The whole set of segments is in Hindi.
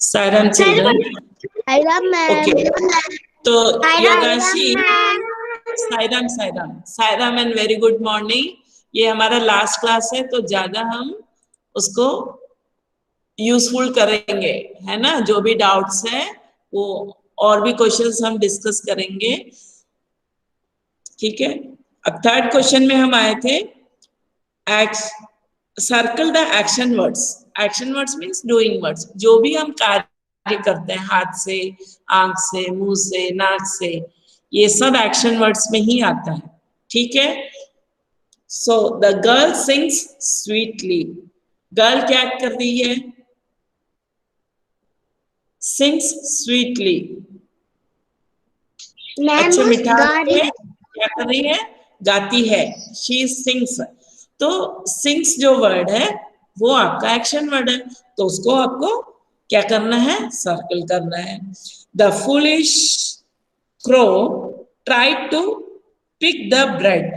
Saidam children. Okay. तो Yogashi, Sairam and very good morning. ये हमारा लास्ट क्लास है तो ज्यादा हम उसको यूजफुल करेंगे, है ना। जो भी डाउट्स है वो और भी क्वेश्चंस हम डिस्कस करेंगे, ठीक है। अब थर्ड क्वेश्चन में हम आए थे, circle the action words. Action words means doing words. जो भी हम कार्य करते हैं हाथ से, आंख से, मुंह से, नाक से, ये सब एक्शन वर्ड्स में ही आता है, ठीक है। So the girl sings sweetly. Girl क्या कर रही है? Sings sweetly. अच्छे मिठास में क्या कर रही है? गाती है। She sings. तो सिंग्स जो वर्ड है वो आपका एक्शन वर्ड है, तो उसको आपको क्या करना है? सर्कल करना है। The foolish crow tried to pick the bread.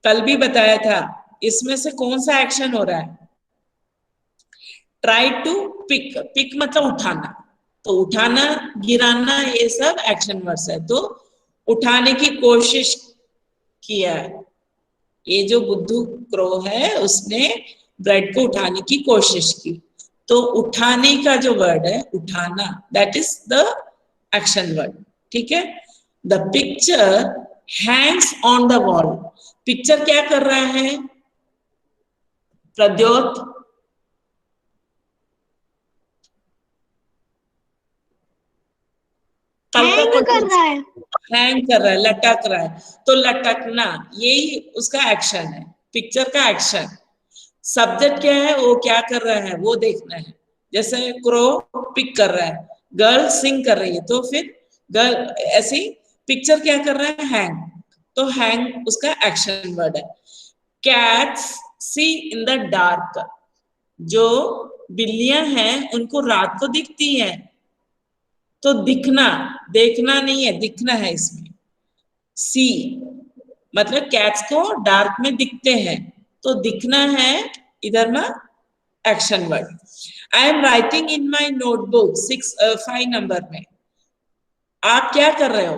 कल भी बताया था, इसमें से कौन सा एक्शन हो रहा है? Try to pick. पिक मतलब उठाना, तो उठाना, गिराना, ये सब एक्शन वर्ड्स है। तो उठाने की कोशिश किया, ये जो बुद्धू क्रो है उसने ब्रेड को उठाने की कोशिश की। तो उठाने का जो वर्ड है, उठाना, that is the action word, ठीक है। The picture Hanks on the wall. Picture क्या कर रहा है प्रद्योत? हैंग कर रहा है, हैंग कर रहा है, लटक रहा है। तो लटकना यही उसका एक्शन है, पिक्चर का एक्शन। सब्जेक्ट क्या है, वो क्या कर रहा है वो देखना है। जैसे क्रो पिक कर रहा है, गर्ल सिंग कर रही है, तो फिर गर्ल ऐसी, पिक्चर क्या कर रहा है? हैंग। तो हैंग उसका एक्शन वर्ड है। Cats see in the dark. जो बिल्लियां हैं उनको रात को दिखती हैं, तो दिखना, देखना नहीं है, दिखना है इसमें। सी मतलब कैट्स को डार्क में दिखते हैं, तो दिखना है इधर में action word. I am writing in my notebook 5 number में। आप क्या कर रहे हो?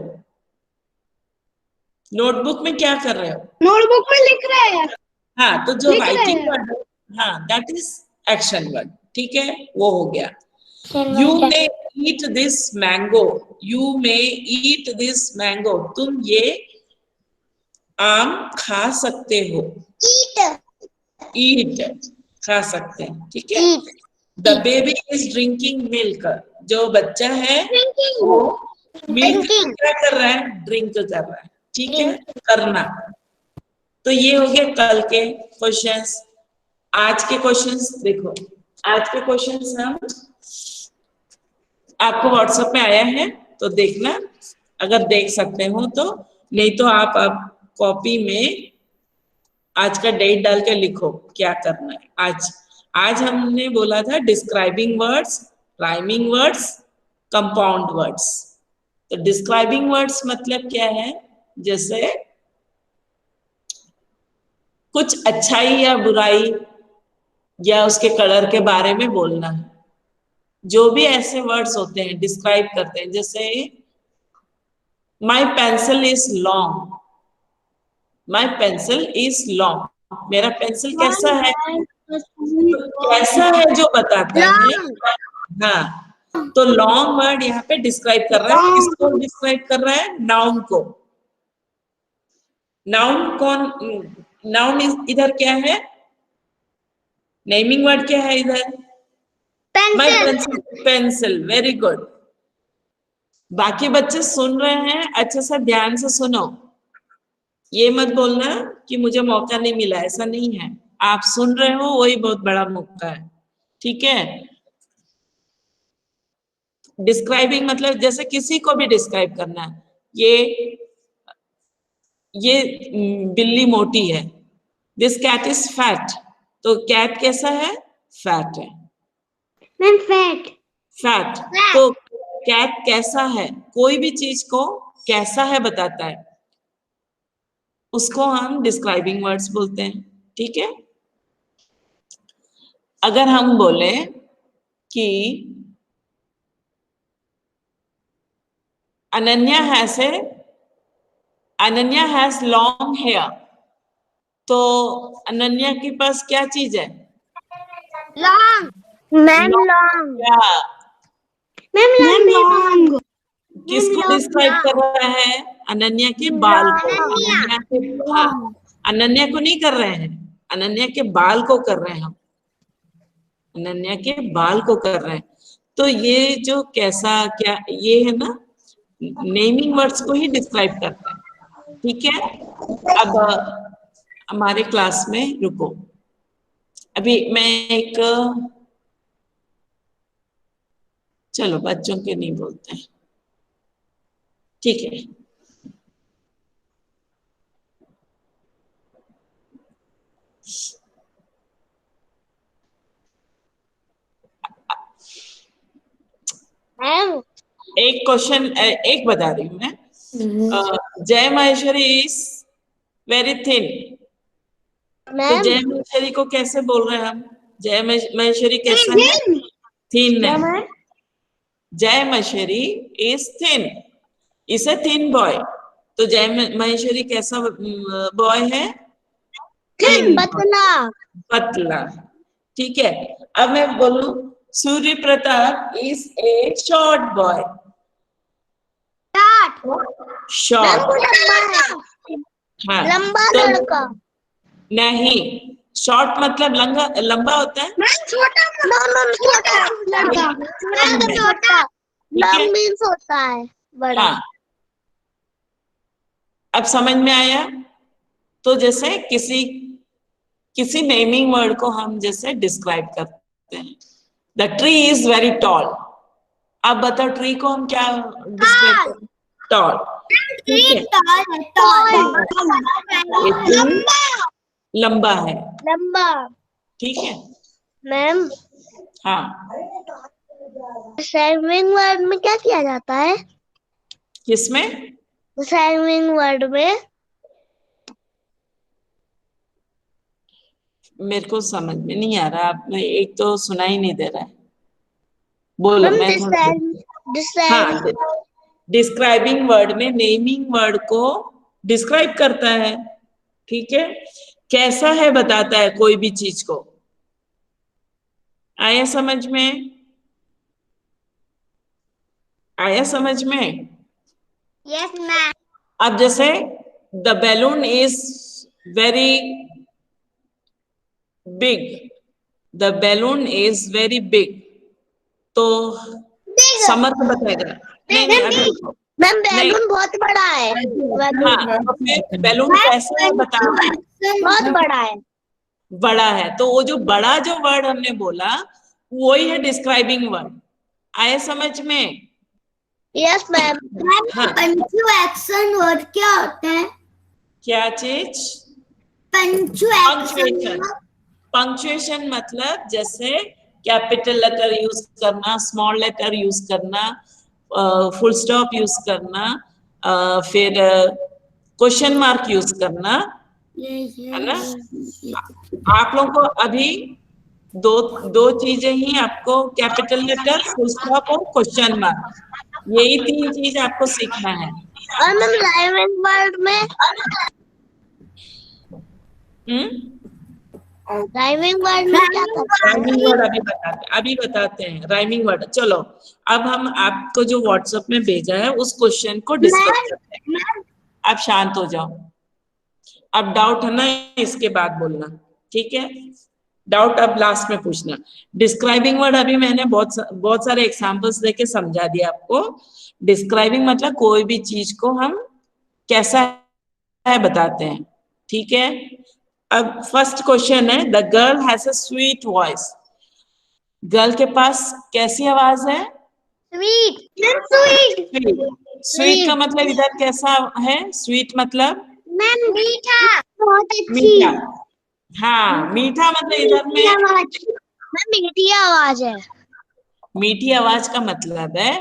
नोटबुक में क्या कर रहे हो? नोटबुक में लिख रहे हैं। हाँ, तो जो राइटिंग वर्ड, हाँ, दैट इज एक्शन वर्ड, ठीक है, वो हो गया। You may eat this mango. You may eat this mango. तुम ये आम खा सकते हो। ईट खा सकते हैं, ठीक है। The baby is drinking milk. जो बच्चा है वो मिल्क क्या कर रहा है? ड्रिंक कर रहा है, ठीक है, करना। तो ये हो गया कल के क्वेश्चंस। आज के क्वेश्चंस देखो, आज के क्वेश्चंस हम आपको व्हाट्सएप में आया है तो देखना, अगर देख सकते हो तो, नहीं तो आप कॉपी में आज का डेट डाल के लिखो क्या करना है। आज हमने बोला था describing words, rhyming words, compound words. तो डिस्क्राइबिंग वर्ड्स मतलब क्या है? जैसे कुछ अच्छाई या बुराई या उसके कलर के बारे में बोलना है। जो भी ऐसे वर्ड्स होते हैं डिस्क्राइब करते हैं, जैसे माई pencil is long. My pencil is long. मेरा पेंसिल कैसा है? कैसा है जो बताता है। हाँ, तो लॉन्ग वर्ड यहाँ पे डिस्क्राइब कर रहा है। किसको डिस्क्राइब कर रहा है? नाउन को। नाउन कौन? नाउन इधर क्या है? नेमिंग वर्ड क्या है इधर? माई पेंसिल। Pencil, very good. बाकी बच्चे सुन रहे हैं, अच्छे से ध्यान से सुनो। ये मत बोलना कि मुझे मौका नहीं मिला, ऐसा नहीं है। आप सुन रहे हो वही बहुत बड़ा मौका है, ठीक है। डिस्क्राइबिंग मतलब जैसे किसी को भी डिस्क्राइब करना है, ये बिल्ली मोटी है, दिस कैट इज फैट, तो कैट कैसा है, फैट है, मैम फैट। फैट। तो कैट कैसा है, कोई भी चीज को कैसा है बताता है, उसको हम डिस्क्राइबिंग वर्ड्स बोलते हैं, ठीक है। अगर हम बोले कि अनन्या हैज लॉन्ग हेयर, तो अनन्या के पास क्या चीज है, लॉन्ग। Ma'am long. क्या, मैम लॉन्ग। किसको डिस्क्राइब कर रहा है, अनन्या के बाल को, अनन्या के, हाँ, अनन्या को नहीं कर रहे हैं, अनन्या के बाल को कर रहे हैं हम, अनन्या के बाल को कर रहे हैं। तो ये जो कैसा क्या, ये है ना, नेमिंग वर्ड्स को ही डिस्क्राइब करता है, ठीक है। अब हमारे क्लास में रुको, अभी मैं एक, चलो बच्चों के नहीं बोलते हैं, ठीक है। मैम एक क्वेश्चन, एक बता रही हूँ मैं, जय माहेश्वरी इज वेरी थिन, तो मैम जय माहेश्वरी को कैसे बोल रहे हैं हम, जय माहेश्वरी कैसा है, थिन है, जय Maheshwari is thin, is a thin boy, तो जय माहेश्वरी कैसा बॉय है, थिन, पतला। पतला, ठीक है। अब मैं बोलूं Surya Pratap is a short boy, short, हाँ, लंबा तो लड़का। नहीं, शॉर्ट मतलब लंबा, लंबा होता है, छोटा लड़का। छोटा। लंब मीन्स होता है बड़ा। हाँ, अब समझ में आया। तो जैसे किसी नेमिंग वर्ड को हम जैसे डिस्क्राइब करते हैं, the tree is very tall, अब बताओ ट्री को हम क्या डिस्क्राइब करते हैं, टॉल, ठीक है, ये ट्री लंबा है, लंबा। ठीक है, मैम हाँ, डिस्क्राइबिंग वर्ड में क्या किया जाता है? किसमें, डिस्क्राइबिंग वर्ड में मेरे को समझ में नहीं आ रहा, आप में एक तो सुना ही नहीं दे रहा है, बोलो, मैं थोड़ा, हाँ, डिस्क्राइबिंग वर्ड में नेमिंग वर्ड को डिस्क्राइब करता है, ठीक है, कैसा है बताता है कोई भी चीज को, आया समझ में, आया समझ में। Yes ma'am. अब जैसे the balloon is very big, the balloon is very big, तो समर को बताएगा, नहीं नहीं अभी रुको, मैम नहीं, बैलून बहुत बड़ा है। हाँ, तो फिर बैलून कैसा है बताओ, बहुत बड़ा है। बड़ा है, तो वो जो बड़ा जो वर्ड हमने बोला वही है डिस्क्राइबिंग वर्ड, आया समझ में। Yes ma'am. हाँ, पंक्चुएशन वर्ड क्या होता है? क्या चीज, पंक्चुएशन, पंक्चुएशन मतलब जैसे कैपिटल लेटर यूज करना, स्मॉल लेटर यूज करना, फुल स्टॉप यूज करना, फिर क्वेश्चन मार्क यूज करना, है ना। आप लोगों को अभी दो दो चीजें ही आपको, कैपिटल लेटर, फुल स्टॉप और क्वेश्चन मार्क, यही तीन चीज आपको सीखना है। और मैम राइमिंग वर्ड में राइमिंग वर्ड में क्या करते हैं? राइमिंग वर्ड अभी बताते हैं राइमिंग वर्ड। चलो अब हम आपको जो व्हाट्सएप में भेजा है उस क्वेश्चन को डिस्कस करते हैं। आप शांत हो जाओ, अब डाउट है ना इसके बाद बोलना, ठीक है, डाउट अब लास्ट में पूछना। डिस्क्राइबिंग वर्ड अभी मैंने बहुत सारे एग्जांपल्स देके समझा दिया आपको। डिस्क्राइबिंग मतलब कोई भी चीज को हम कैसा है बताते हैं, ठीक है। अब फर्स्ट क्वेश्चन है, the girl has a sweet voice, girl के पास कैसी आवाज है, sweet ma'am, sweet sweet, sweet का मतलब इधर कैसा है? स्वीट मतलब मैम मीठा, बहुत अच्छी। मीठा। हाँ, मीठा मतलब इधर में आवाज मैम, मीठी आवाज है। मीठी आवाज का मतलब है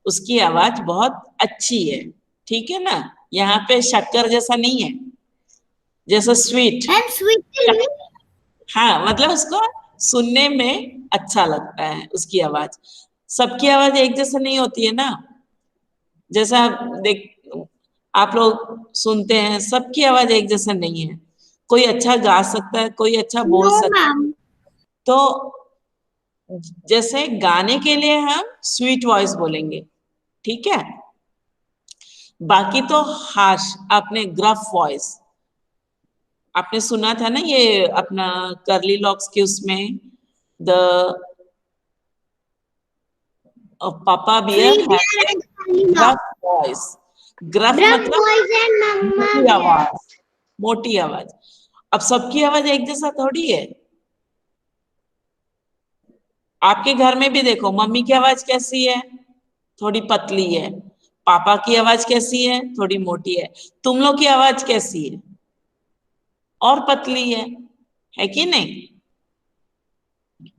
उसकी आवाज बहुत अच्छी है, ठीक है ना। यहाँ पे शक्कर जैसा नहीं है, जैसा स्वीट। मैम स्वीट, हाँ, मतलब उसको सुनने में अच्छा लगता है उसकी आवाज। सबकी आवाज एक जैसा नहीं होती है ना। जैसा देख, आप लोग सुनते हैं, सबकी आवाज एक जैसा नहीं है। कोई अच्छा गा सकता है, कोई अच्छा बोल नो सकता है। मैम। तो जैसे गाने के लिए हम स्वीट वॉइस बोलेंगे, ठीक है। बाकी तो हार्श, आपने ग्रफ वॉइस आपने सुना था ना, ये अपना कर्ली लॉक्स के उसमें, the papa bear sweet had gruff voice. Gruff drum मतलब वॉइस एंड मम्मा मोटी आवाज, मोटी आवाज। अब सबकी आवाज एक जैसा थोड़ी है। आपके घर में भी देखो, मम्मी की आवाज कैसी है? थोड़ी पतली है। पापा की आवाज कैसी है? थोड़ी मोटी है। तुम लोग की आवाज कैसी है? और पतली है कि नहीं?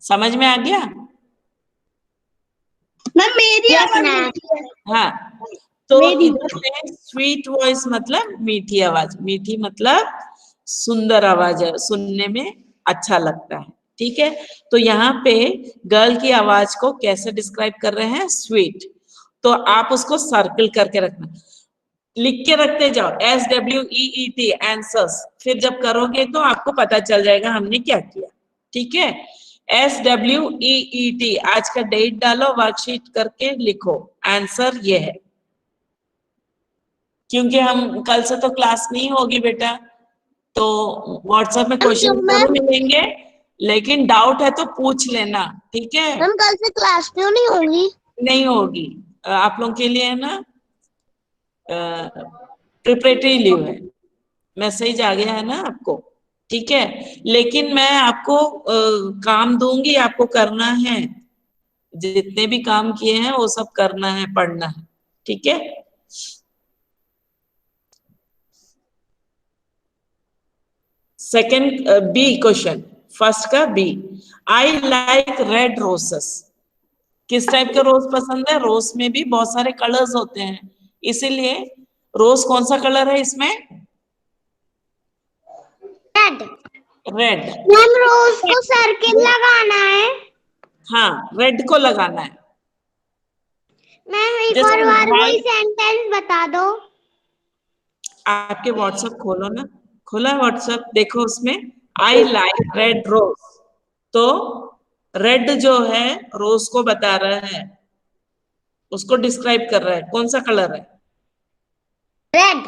समझ में आ गया? मैम मेरी आवाज हाँ, तो मेरी इधर में स्वीट वॉइस मतलब मीठी आवाज, मीठी मतलब सुंदर आवाज है, सुनने में अच्छा लगता है, ठीक है। तो यहाँ पे गर्ल की आवाज को कैसे डिस्क्राइब कर रहे हैं? स्वीट। तो आप उसको सर्कल करके रखना, लिख के रखते जाओ, SWEET आंसर्स। फिर जब करोगे तो आपको पता चल जाएगा हमने क्या किया, ठीक है। SWEET, आज का डेट डालो, वर्कशीट करके लिखो, आंसर ये है। क्योंकि हम कल से तो क्लास नहीं होगी बेटा, तो व्हाट्सएप में क्वेश्चन जरूर मिलेंगे, लेकिन डाउट है तो पूछ लेना, ठीक है। मैम कल से क्लास क्यों नहीं होगी? नहीं होगी, आप लोगों के लिए है ना, प्रिपरेटरी लीव है, मैसेज आ गया है ना आपको, ठीक है। लेकिन मैं आपको काम दूंगी, आपको करना है, जितने भी काम किए हैं वो सब करना है, पढ़ना है, ठीक है। सेकंड बी क्वेश्चन, फर्स्ट का B, I like red roses. किस टाइप के रोज पसंद है? रोज में भी बहुत सारे कलर्स होते हैं, इसीलिए रोज कौन सा कलर है इसमें? रेड। रेड। मैम रोज को सर्किल लगाना है। हाँ, रेड को लगाना है। मैम एक जैसे और बार वही व्हाइट, सेंटेंस बता दो। आपके व्हाट्सएप खोलो ना, खोला है व्हाट्सएप, देखो उसमें आई लाइक रेड रोज, तो रेड जो है रोज को बता रहा है, उसको डिस्क्राइब कर रहा है, कौन सा कलर है? रेड।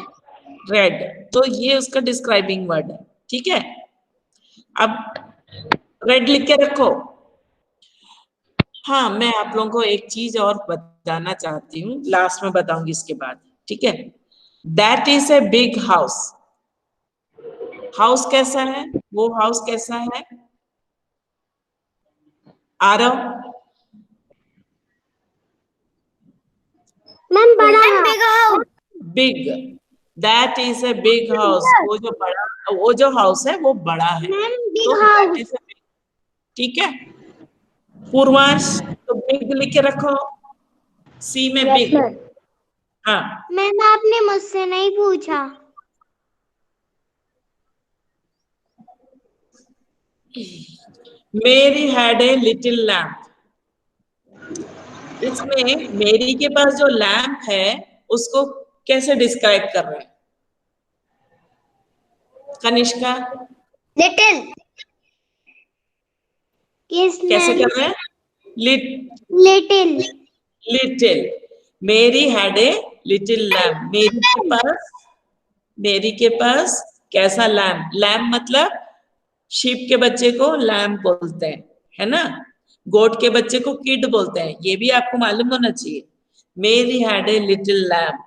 रेड। तो ये उसका डिस्क्राइबिंग वर्ड है, ठीक है। अब रेड लिख के रखो। हाँ, मैं आप लोगों को एक चीज और बताना चाहती हूँ, लास्ट में बताऊंगी इसके बाद, ठीक है। That is a big house. House कैसा है? वो हाउस कैसा है? आरव, मैम बड़ा big house. Big, that is a big house. वो जो बड़ा, वो जो हाउस है वो बड़ा है, मैम बिग तो that house. Is a big, ठीक है। पूर्वांश, तो बिग लिख के रखो, सी में यस बिग। मैम। हाँ, मैम आपने मुझसे नहीं पूछा। मेरी हैड ए लिटिल लैम्प। इसमें मेरी के पास जो लैम्प है उसको कैसे डिस्क्राइब कर रहे हैं कनिष्का? लिटिल। किस कैसे मैम? कर रहे हैं? Lit, little. Little. Mary had a little lamp. Mary के पास कैसा लैम्प? लैम्प मतलब शीप के बच्चे को लैम्प बोलते हैं, है ना। गोट के बच्चे को किड बोलते हैं, ये भी आपको मालूम होना चाहिए। मेरी had a little lamp.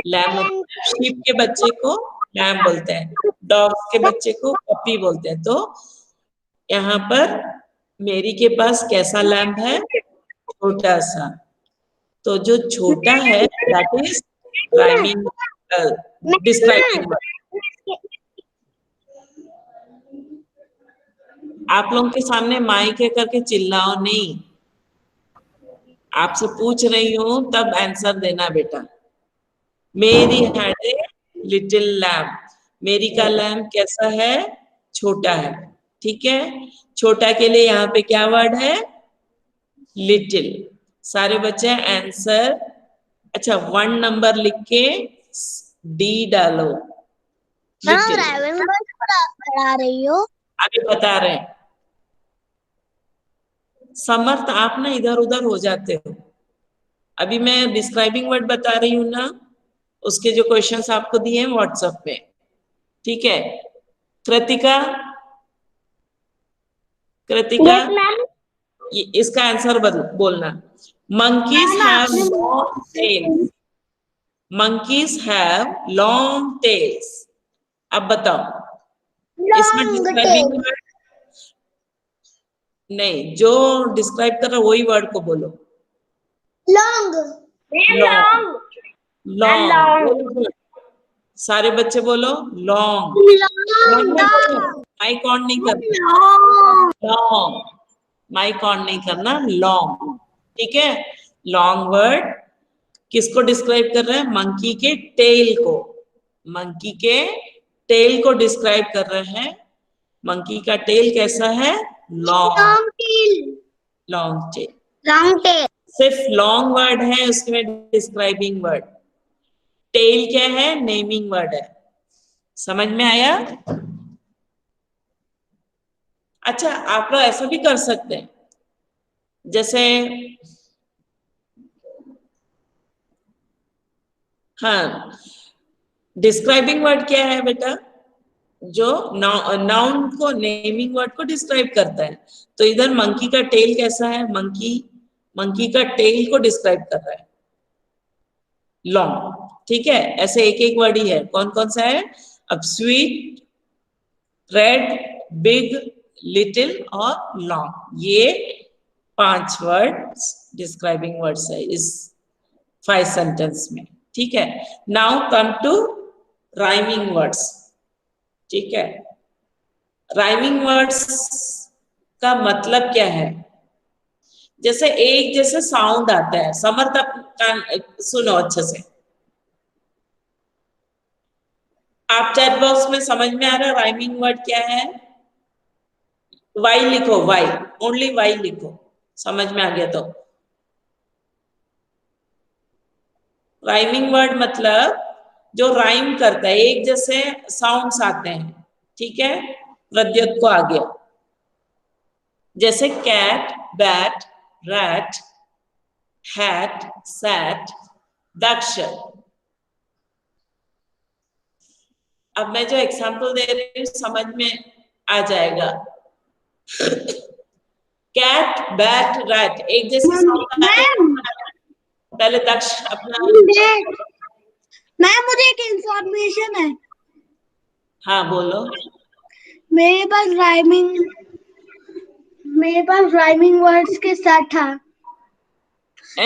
Lamp मतलब शीप के बच्चे को लैम्प बोलते हैं, डॉग्स के बच्चे को पपी बोलते हैं। तो यहाँ पर मेरी के पास कैसा लैम्प है? छोटा सा। तो जो छोटा है that is rhyming describing word. आप लोगों के सामने माइक है करके चिल्लाओ नहीं, आपसे पूछ रही हूं तब आंसर देना बेटा। मेरी हैड ए लिटिल लैम्प, मेरी का लैम्प कैसा है, छोटा है, ठीक है। छोटा के लिए यहाँ पे क्या वर्ड है, लिटिल। सारे बच्चे आंसर, अच्छा 1 नंबर लिख के डी डालो, लिटिल। पढ़ा रही हो? अभी बता रहे हैं। समर्थ आप ना इधर उधर हो जाते हो। अभी मैं डिस्क्राइबिंग वर्ड बता रही हूँ ना, उसके जो क्वेश्चंस आपको दिए हैं व्हाट्सएप में, ठीक है। कृतिका, कृतिका इसका आंसर बोलना। Monkeys have long tails, monkeys have long tails. अब बताओ इसमें डिस्क्राइबिंग वर्ड नहीं, जो डिस्क्राइब कर रहा है वही वर्ड को बोलो। Long, long, long. सारे बच्चे बोलो लॉन्ग। माइक ऑन नहीं करना, लॉन्ग, माइक ऑन नहीं करना, लॉन्ग, ठीक है। लॉन्ग वर्ड किसको डिस्क्राइब कर रहे हैं, मंकी के टेल को, मंकी के टेल को डिस्क्राइब कर रहे हैं। मंकी का टेल कैसा है, long, long tail, long tail. सिर्फ लॉन्ग वर्ड है उसमें डिस्क्राइबिंग वर्ड, टेल क्या है, नेमिंग वर्ड है। समझ में आया। अच्छा आप लोग ऐसा भी कर सकते हैं, जैसे हाँ, डिस्क्राइबिंग वर्ड क्या है बेटा, जो नाउन को, नेमिंग वर्ड को डिस्क्राइब करता है। तो इधर मंकी का टेल कैसा है, मंकी, मंकी का टेल को डिस्क्राइब कर रहा है, लॉन्ग, ठीक है। ऐसे एक एक वर्ड ही है, कौन कौन सा है। अब स्वीट, रेड, बिग, लिटिल और लॉन्ग, ये 5 वर्ड्स डिस्क्राइबिंग वर्ड्स है इस 5 सेंटेंस में, ठीक है। Now come to rhyming words, ठीक है। राइमिंग वर्ड्स का मतलब क्या है, जैसे एक जैसे साउंड आता है। समर्थ सुनो अच्छे से, आप चैट बॉक्स में समझ में आ रहा है राइमिंग वर्ड क्या है। वाई लिखो, वाई, ओनली वाई लिखो, समझ में आ गया तो। राइमिंग वर्ड मतलब जो राइम करता है, एक जैसे साउंड्स आते हैं, ठीक है। प्रद्युत को आ गया, जैसे cat, bat, rat, hat, sat, Daksh. अब मैं जो एग्जांपल दे रही हूँ समझ में आ जाएगा। कैट, बैट, रैट एक जैसे साउंड आते हैं। पहले दक्ष अपना, मैम मुझे एक इंफॉर्मेशन है। हाँ बोलो। मेरे पास राइमिंग वर्ड्स के सेट है,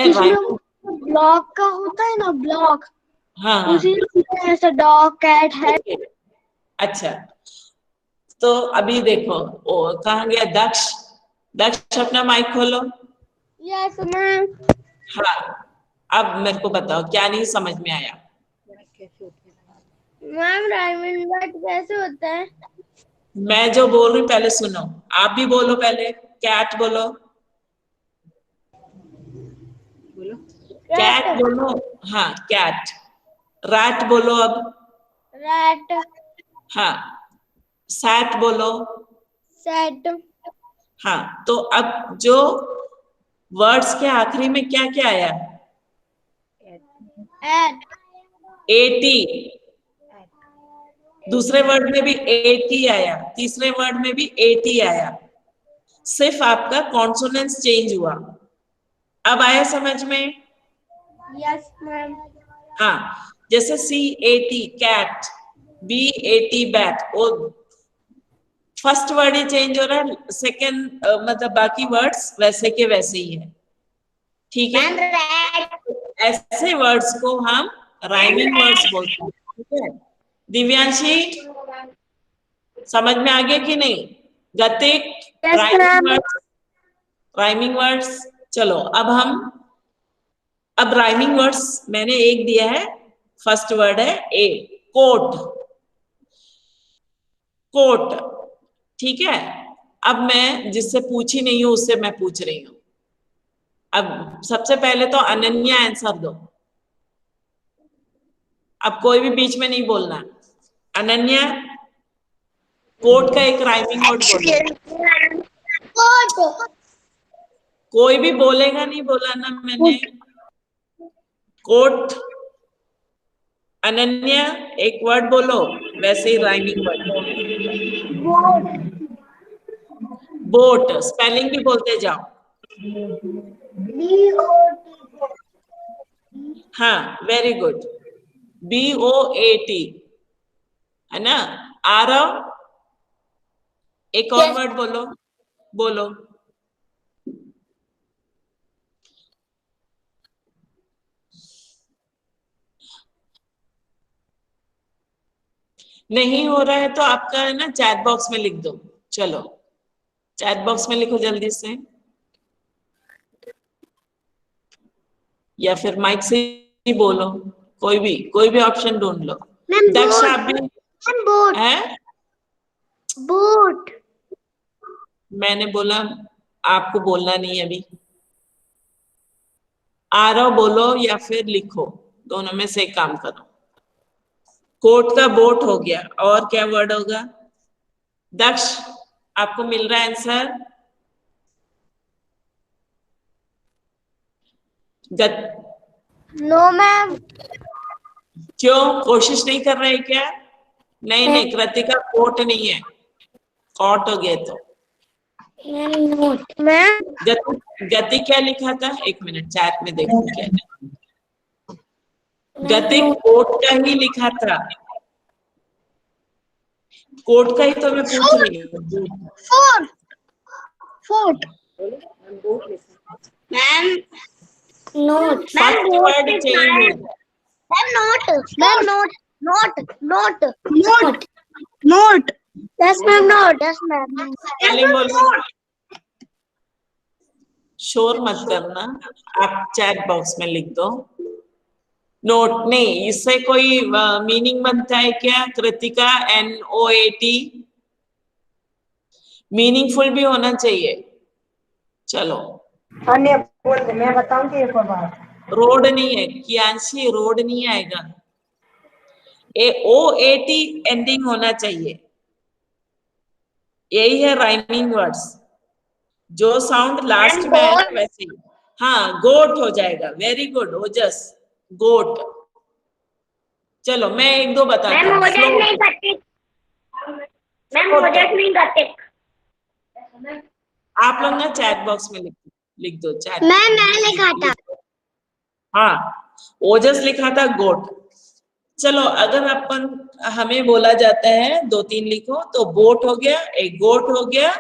जिसमें ब्लॉक का होता है ना, ब्लॉक, हाँ, उसी में ऐसा डॉग, कैट है। अच्छा तो अभी देखो, कहाँ गया दक्ष, दक्ष अपना माइक खोलो। Yes ma'am. हाँ, अब मेरे को बताओ क्या नहीं समझ में आया। मैम राइमिंग वर्ड कैसे होता है? मैं जो बोल रही हूँ पहले सुनो, आप भी बोलो पहले। कैट बोलो, कैट बोलो, हाँ कैट। रैट बोलो अब, रैट। हाँ। सैट बोलो, सेट। हाँ। तो अब जो वर्ड्स के आखिरी में क्या क्या आया, एट। एटी, दूसरे वर्ड में भी एटी आया, तीसरे वर्ड में भी एटी आया, सिर्फ आपका कॉन्सोनेंस चेंज हुआ। अब आया समझ में। Yes ma'am. हाँ, जैसे C80 कैट, B80 बैट, वो फर्स्ट वर्ड ही चेंज हो रहा है, सेकंड मतलब बाकी वर्ड्स वैसे के वैसे ही है, ठीक है। ऐसे वर्ड्स को हम राइमिंग वर्ड्स बोलते हैं, ठीक है। दिव्यांशी समझ में आ गया कि नहीं? गतिक, राइमिंग वर्ड्स, राइमिंग वर्ड्स। चलो अब राइमिंग वर्ड्स मैंने एक दिया है, फर्स्ट वर्ड है ए, कोट, कोट, ठीक है। अब मैं जिससे पूछी नहीं हूं उससे मैं पूछ रही हूं। अब सबसे पहले तो अनन्या आंसर दो, अब कोई भी बीच में नहीं बोलना। अनन्या, कोट का एक राइमिंग वर्ड बोलो। कोट। कोई भी बोलेगा, नहीं बोला ना मैंने। कोट। अनन्या एक वर्ड बोलो, वैसे ही राइमिंग वर्ड। बोट, स्पेलिंग भी बोलते जाओ। हाँ, वेरी गुड, BOAT, है ना। आरव एक और वर्ड बोलो, बोलो। नहीं हो रहा है तो आपका है ना चैट बॉक्स में लिख दो। चलो चैट बॉक्स में लिखो जल्दी से, या फिर माइक से ही बोलो, कोई भी ऑप्शन ढूंढ लो। दक्ष आप भी है? बोट। मैंने बोला आपको बोलना नहीं है अभी। आरव बोलो या फिर लिखो, दोनों में से एक काम करो। कोट का बोट हो गया, और क्या वर्ड होगा? दक्ष आपको मिल रहा है आंसर? No ma'am. क्यों कोशिश नहीं कर रहे क्या? नहीं कृतिका, कोट नहीं है, कॉट हो गए तो। मैम गति क्या लिखा था? एक मिनट चैट में देखो क्या है। गति कोट का ही लिखा था, कोट का ही तो मैं पूछ रही हूँ। Fort. Ma'am note. First word change हो गया। Note. Yes ma'am, note. Yes ma'am. Spelling बोलो, शोर मत करना, आप चैट बॉक्स में लिख दो। नोट नहीं, इससे कोई मीनिंग बनता है क्या कृतिका? NOAT मीनिंगफुल भी होना चाहिए। चलो अन्य बोल दे, मैं बताऊं कि एक और बात। रोड नहीं है कियांशी, रोड नहीं आएगा, OAT एंडिंग होना चाहिए, यही है राइमिंग वर्ड्स, जो साउंड लास्ट में है ना वैसे ही। हाँ गोट हो जाएगा, वेरी गुड ओजस, गोट। चलो मैं एक दो बताती हूँ। आप लोग ना चैट बॉक्स में लिख दो चैट। मैं लिखा था। हाँ ओजस लिखा था, गोट। चलो अगर अपन हमें बोला जाता है 2-3 लिखो, तो बोट हो गया, एक गोट हो गया,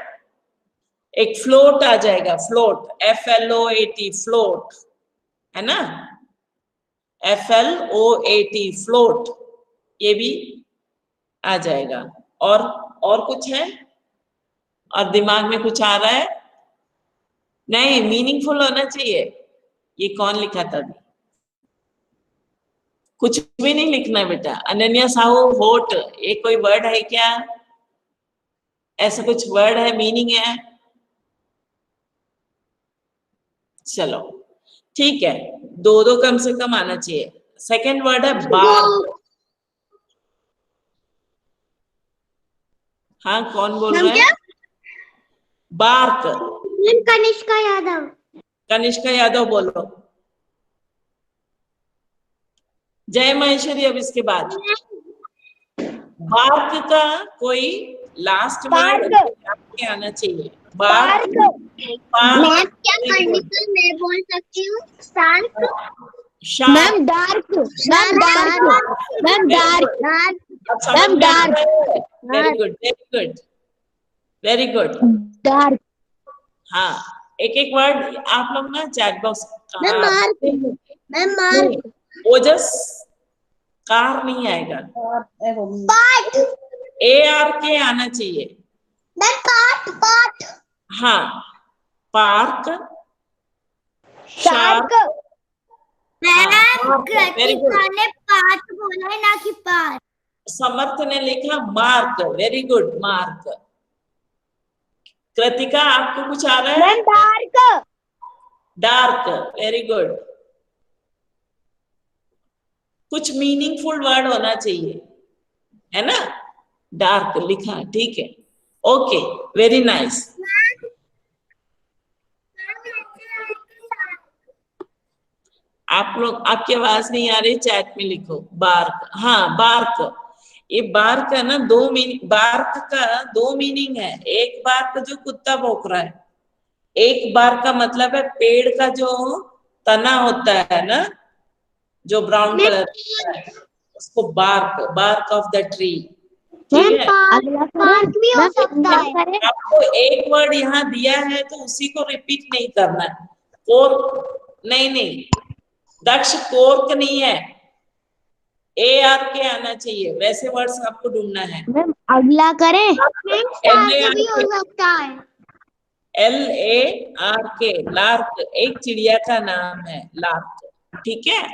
एक फ्लोट आ जाएगा, फ्लोट, FLOAT फ्लोट, है ना, FLOAT फ्लोट, ये भी आ जाएगा। और कुछ है? और दिमाग में कुछ आ रहा है? नहीं, मीनिंगफुल होना चाहिए। ये कौन लिखा था? कुछ भी नहीं लिखना बेटा। अनन्या साहू, होट, ये कोई वर्ड है क्या? ऐसा कुछ वर्ड है, मीनिंग है? चलो ठीक है, दो कम से कम आना चाहिए। सेकंड वर्ड है बार्क। हाँ कौन बोल रहा है? बार्क। कनिष्का यादव। कनिष्का यादव बोलो। जय महेश्वरी। अब इसके बाद बार्क का कोई लास्ट वर्ड आना चाहिए। बार्क। मैम क्या कंडीशन मैं बोल सकती हूँ? Shark. Ma'am dark. Ma'am dark. Ma'am dark. Ma'am dark. Very good, very good, very good. Dark. हाँ एक एक वर्ड आप लोग ना chat box. Ma'am dark. Ma'am mark. Ojas car नहीं आएगा, पार्ट। ARK आना चाहिए। Ma'am part part. हाँ, park, shark. Ma'am very good. Kritika ने पार्ट बोला है ना कि पार्ट। समर्थ ने लिखा mark, very good, mark. Kritika आपको कुछ आ रहा है? Ma'am dark. Dark, very good. कुछ मीनिंगफुल वर्ड होना चाहिए, है ना? डार्क लिखा, ठीक है, ओके, वेरी नाइस। आप लोग, आपकी आवाज नहीं आ रही, चैट में लिखो बार्क। हाँ, बार्क। ये बार्क है ना, दो मीनिंग, बार्क का दो मीनिंग है। एक बार्क जो कुत्ता भौंक रहा है, एक बार का मतलब है पेड़ का जो तना होता है ना, जो ब्राउन कलर का है, उसको bark, bark off the tree. ठीक है, पार्ट भी हो सकता है। आपको एक वर्ड यहाँ दिया है तो उसी को रिपीट नहीं करना है। कोर्क नहीं, नहीं दक्ष, कोर्क नहीं है, ARK आना चाहिए, वैसे वर्ड्स आपको ढूंढना है। मैम अगला करें। LARK, भी हो सकता है। LARK, लार्क, एक चिड़िया का नाम है लार्क। ठीक है,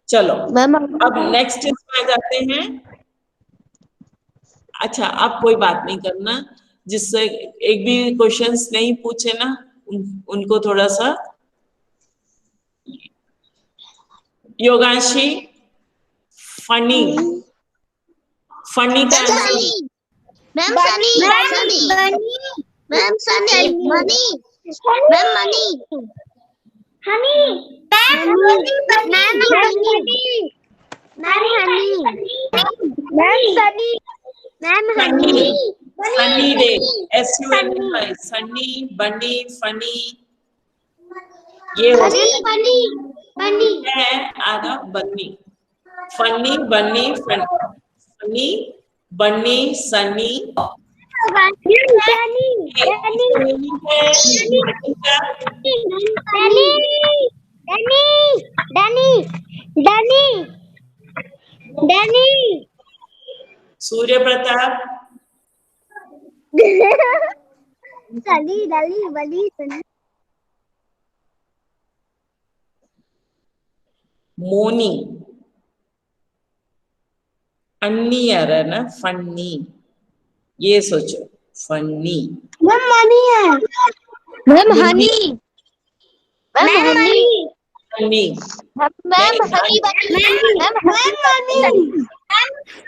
चलो मैम अब नेक्स्ट इसमें आ जाते हैं। अच्छा, अब कोई बात नहीं करना, जिससे एक भी क्वेश्चंस नहीं पूछे ना, उनको थोड़ा सा। योगांशी, फनी, फनी का answer. Ma'am Sunny. Ma'am Sunny. Money. Ma'am money. Honey. Ma'am Honey. Ma'am Sunny. Ma'am Honey. Sunny day, SUNNY, Sunny, बनी, फनी, ये हो बनी। बनी। है आधा बनी। फनी, बनी, फनी, बनी, सनी। सूर्य प्रताप, सनी डली बली सनी। मोनी, अन्नी आ रहा है ना, फन्नी, ये सोचो, फन्नी। मैम मनी है। मैम हनी। मैम हनी। फन्नी, मैम हनी बनी। मैम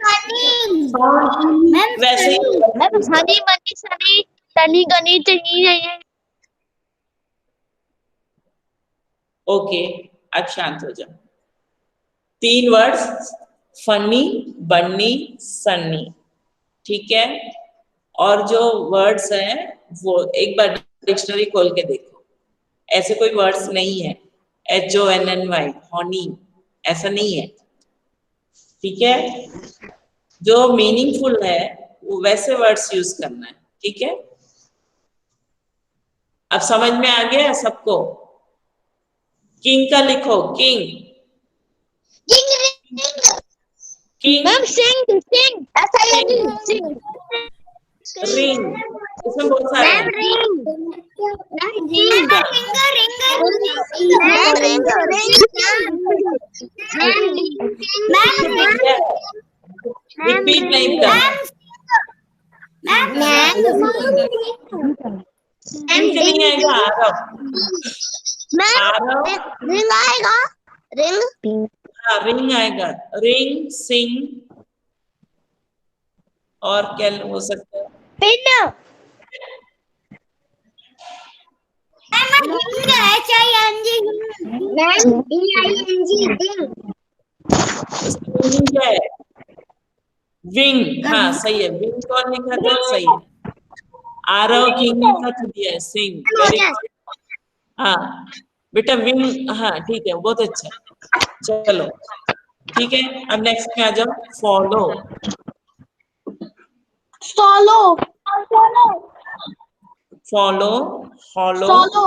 हनी। वैसे ही मैम हनी बनी सनी तनी गनी चाहिए। ओके, अब शांत हो जाओ। 3 वर्ड्स, फनी, बन्नी, सन्नी, ठीक है। और जो वर्ड्स हैं वो एक बार डिक्शनरी खोल के देखो, ऐसे कोई वर्ड्स नहीं है, HONNY, हॉनी, ऐसा नहीं है, ठीक है। जो मीनिंगफुल है वो वैसे वर्ड्स यूज करना है, ठीक है। अब समझ में आ गया सबको? किंग का लिखो, किंग, किंग। मैम सिंग सिंग सिंग। रिंग, इसमें बहुत सारे हैं। रिपीट नहीं करना। नहीं आएगा, आरव, रिंग आएगा। रिंग। हाँ रिंग आएगा, रिंग, सिंग, और क्या हो सकता है? पिन। क्या है? विंग, हाँ सही है, विंग कौन लिखा था? सही है, आरव किंग का तो दिया है, सिंग, वेरी गुड। हाँ बेटा विंग, हाँ ठीक है, बहुत अच्छा, चलो ठीक है। अब नेक्स्ट में आ जाओ, follow, follow. Follow, hollow, HOLO,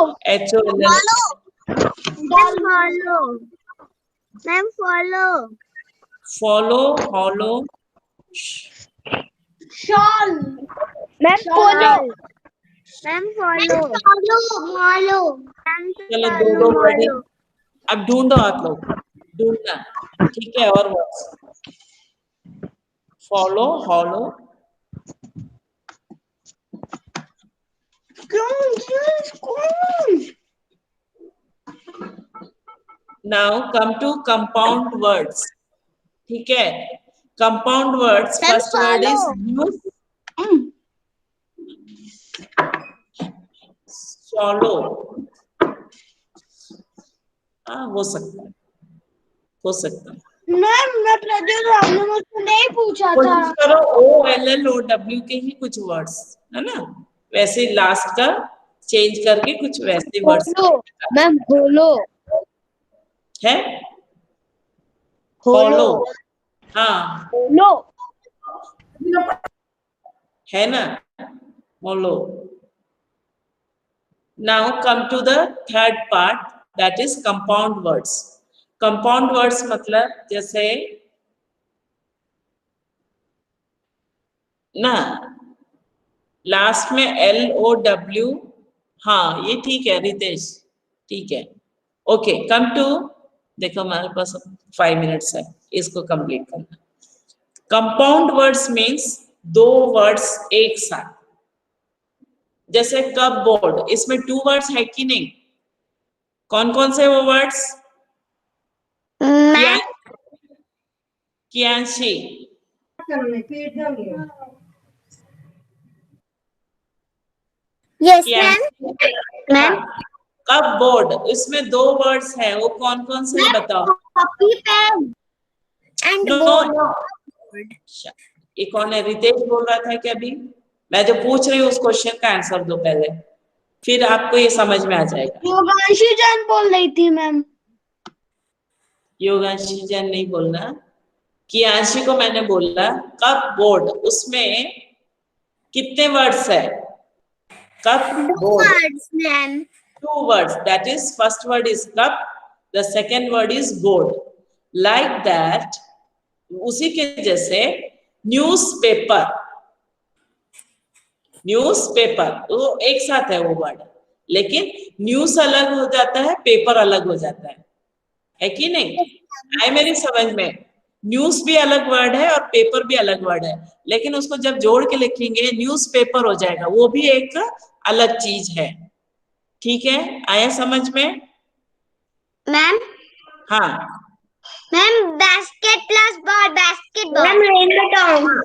follow. Ma'am follow. follow, hollow, Shawl. Ma'am follow. Ma'am follow. Follow. चलो दो दो वर्डिंग अब ढूंढो आप लोग, ढूंढना, ठीक है। और words follow, hollow, now come to compound words, ठीक है। Compound words, first word is news, solo, हाँ हो सकता है, हो सकता है। मैम मैं प्रज्वल, आपने मुझसे नहीं पूछा था। कोशिश करो OLLOW के ही कुछ वर्ड्स, है ना, वैसे लास्ट का चेंज करके कुछ वैसे वर्ड्स मैम होलो है, होलो हाँ होलो है ना, होलो। Now come to the third part, that is compound words. Compound words मतलब जैसे ना लास्ट में LOW, हाँ ये ठीक है रितेश, ठीक है, ओके। कम टू, देखो हमारे पास 5 मिनट्स है, इसको कंप्लीट करना। कंपाउंड वर्ड्स मीन्स दो वर्ड्स एक साथ, जैसे कपबोर्ड, इसमें 2 वर्ड्स है कि नहीं, कौन कौन से वो वर्ड्स? कियांशी, यस मैम कपबोर्ड, इसमें 2 वर्ड्स है, वो कौन कौन से है बताओ? Copy pen and board. ये कौन है? रितेश बोल रहा था क्या अभी? मैं जो पूछ रही हूँ उस क्वेश्चन का आंसर दो पहले, फिर आपको ये समझ में आ जाएगा। योगांशी जान बोल रही थी मैम। योगांशी जान नहीं बोलना, कियांशी को मैंने बोला। कपबोर्ड, उसमें कितने वर्ड्स है? Cupboard, 2 words, that is first word is cup, the second word is board, like that। उसी के जैसे न्यूज़पेपर, न्यूज़पेपर वो एक साथ है वो वर्ड, लेकिन न्यूज़ अलग हो जाता है, पेपर अलग हो जाता है कि नहीं? आए मेरी समझ में? न्यूज़ भी अलग वर्ड है और पेपर भी अलग वर्ड है, लेकिन उसको जब जोड़ के लिखेंगे न्यूज़पेपर हो जाएगा, वो भी एक अलग चीज है, ठीक है? आया समझ में मैम? हाँ ma'am basket plus ball, basketball. Ma'am rainbow,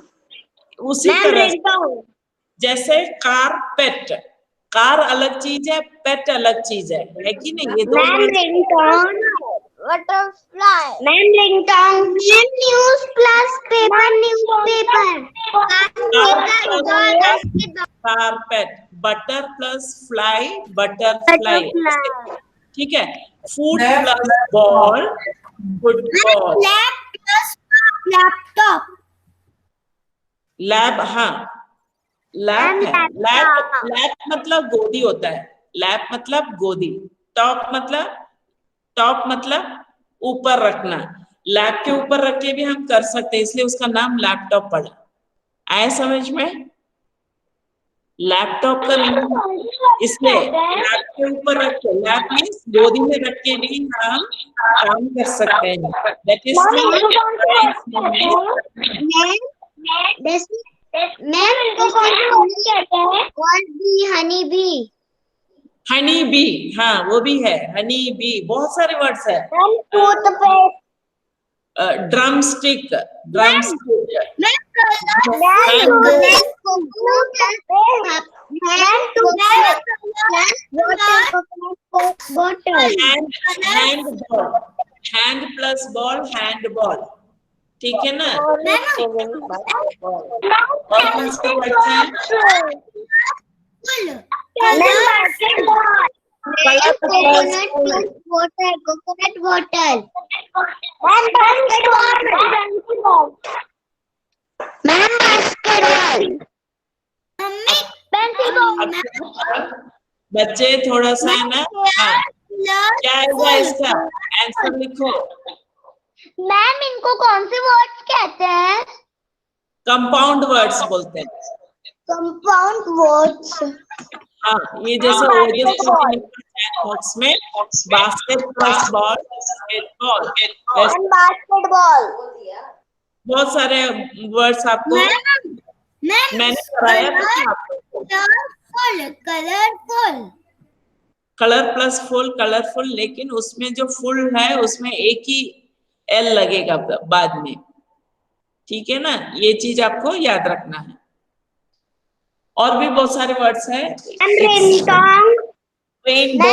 उसी तरह जैसे कारपेट, कार अलग चीज है, पेट अलग चीज है कि नहीं? ये दो ringtone, butterfly. Ma'am ringtone, ma'am news plus paper, newspaper. Carpet, butter plus fly, butterfly, ठीक है? Food plus ball, football. Lab plus laptop, lab, हाँ लैब है, लैब, लैब मतलब गोदी होता है, लैब मतलब गोदी, टॉप मतलब ऊपर रखना, लैब के ऊपर रख के भी हम कर सकते हैं, इसलिए उसका नाम लैपटॉप पड़ा। आया समझ में? लैपटॉप का नाम इसलिए लैब के ऊपर रख के, लैब मीन्स गोदी में रख के भी हम काम कर सकते हैं, that is honey bee, honey bee, हाँ वो भी है, हनी बी, बहुत सारे वर्ड्स है। Drum stick, drum stick, hand plus ball, hand ball, ठीक है ना? और कौन से वर्ड्स हैं? कोकोनट वाटर, बच्चे थोड़ा सा है ना, हाँ क्या है इसका आंसर लिखो। मैम इनको कौन से वर्ड्स कहते हैं? कंपाउंड वर्ड्स बोलते हैं। Compound words. हाँ, ये जैसे बॉक्स में basket plus ball, basketball, basketball. बहुत सारे वर्ड्स आपको मैंने कराया था आपको। Colourful. Colour plus full, colourful, लेकिन उसमें जो फुल है उसमें एक ही एल लगेगा बाद में, ठीक है ना? ये चीज आपको याद रखना है। और भी बहुत सारे वर्ड्स हैं। रिंगटोन। रेनबो।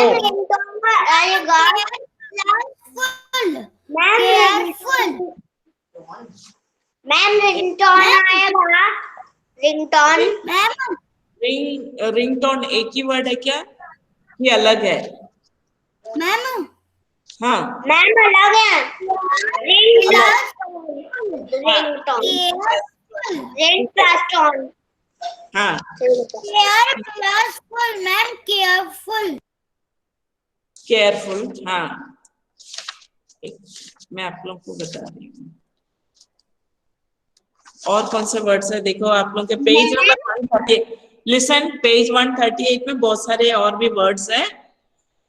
आएगा। मैम रिंगटोन आएगा। रिंगटोन। रिंगटोन एक ही वर्ड है क्या? ये अलग है? मैम हाँ मैम अलग है। रिंगटोन। हाँ केयरफुल मैम, केयरफुल। केयरफुल, हाँ। मैं आप लोग को बता रही हूँ और कौन से वर्ड्स है। देखो आप लोग के पेज नंबर 138, लिसन, पेज 138 में बहुत सारे और भी वर्ड्स हैं।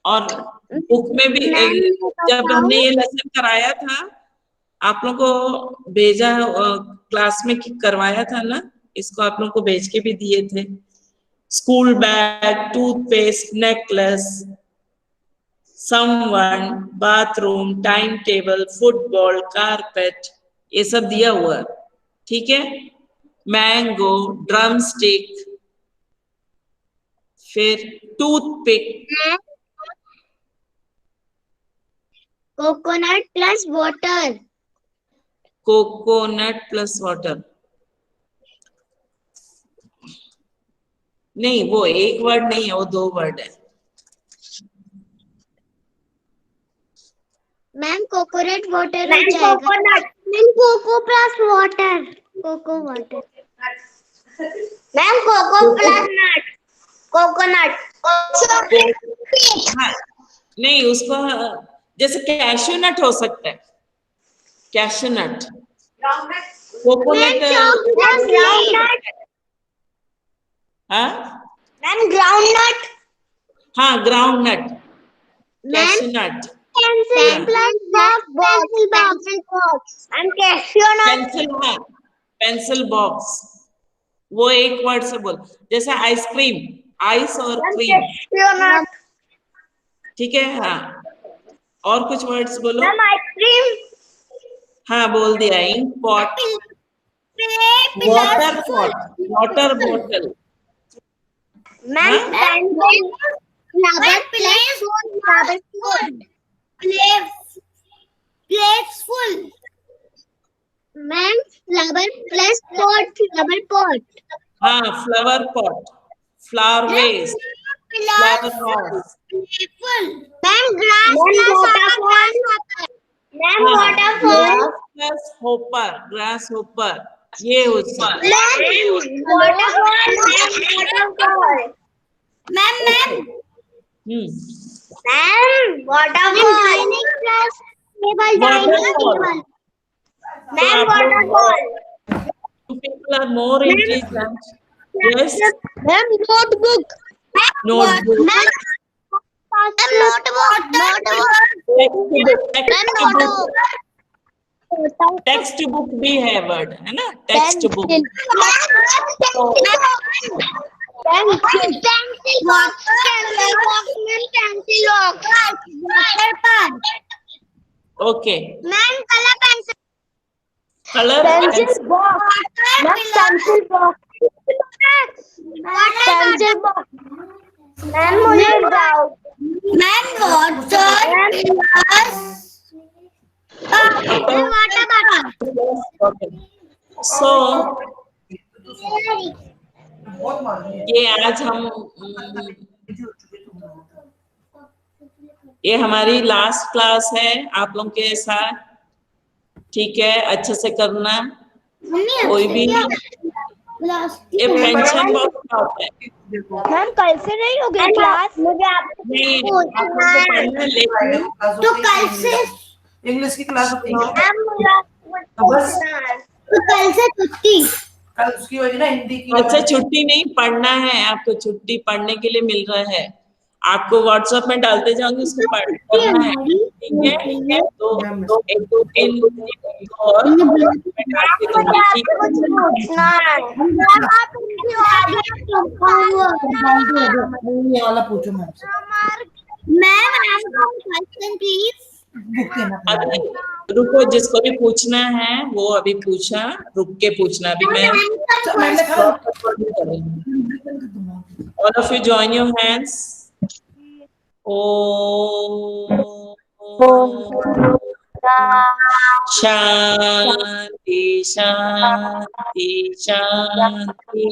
और बुक में भी जब हमने ये लेसन कराया था, आप लोग को भेजा, क्लास में करवाया था ना, इसको आप लोग को भेज के भी दिए थे। School bag, toothpaste, necklace, someone, bathroom, time table, football, carpet, ये सब दिया हुआ है, ठीक है? मैंगो, ड्रम स्टिक, फिर toothpick, coconut plus water. Coconut plus water, नहीं वो एक वर्ड नहीं है, वो दो वर्ड है। मैम कोकोनट वाटर हो जाएगा। Ma'am coco plus water. Coco water. Ma'am coco plus nut. Coconut. हाँ, नहीं उसको जैसे कैश्यू नट हो सकता है, कैश्यू नट, कोकोनट। हाँ मैम ग्राउंड नट। हाँ, ground nut, cashew nut. Pencil plus box. Ma'am cashew nut. Pencil है, पेंसिल बॉक्स, वो एक वर्ड से बोल। जैसे आइसक्रीम, आइस और क्रीम, ठीक है? हाँ, और कुछ वर्ड्स बोलो। Ma'am ice cream. हाँ बोल दिया। Ink pot, water pot, water बोतल। Ma'am flower place flower pot. प्लेसफुल। Ma'am flower plus pot flower pot. हाँ, flower pot, flower vase, flower house. Ma'am grass plus ma'am waterfall plus hopper, grass hopper, ये उसका। Waterfall. Ma'am ma'am waterfall plus table dining. Ma'am waterfall. People are more intelligent. Yes. Ma'am notebook. Notebook. Text book भी है वर्ड, है ना? Text book. Okay. Ma'am colour pencil. Colour pencil box. Pencil box. Pencil box. Ma'am मुझे doubt. Ma'am water bottle. So ये आज हम ये हमारी लास्ट क्लास है आप लोगों के साथ, ठीक है? अच्छे से करना, कोई भी ये पेंशन बॉक्स होता है। मैम कल से नहीं होगी क्लास? मुझे नहीं, आपको पढ़ना, लेकिन तो कल से इंग्लिश की क्लास होती है बस कल से छुट्टी। कल उसकी होगी ना हिंदी की। अच्छा छुट्टी नहीं, पढ़ना है आपको, छुट्टी पढ़ने के लिए मिल रहा है आपको, व्हाट्सएप में डालते जाऊंगी, उसको पढ़ना है, ठीक है? तो एक दो तीन और मैं डाल के दूंगी, ठीक ये वाला पूछो मैम से। Ma'am I have one question please. है? अभी रुको, जिसको भी पूछना है वो अभी पूछा, रुक के पूछना, अभी मैं all of you join your hands. Om Shanti Shanti Shanti.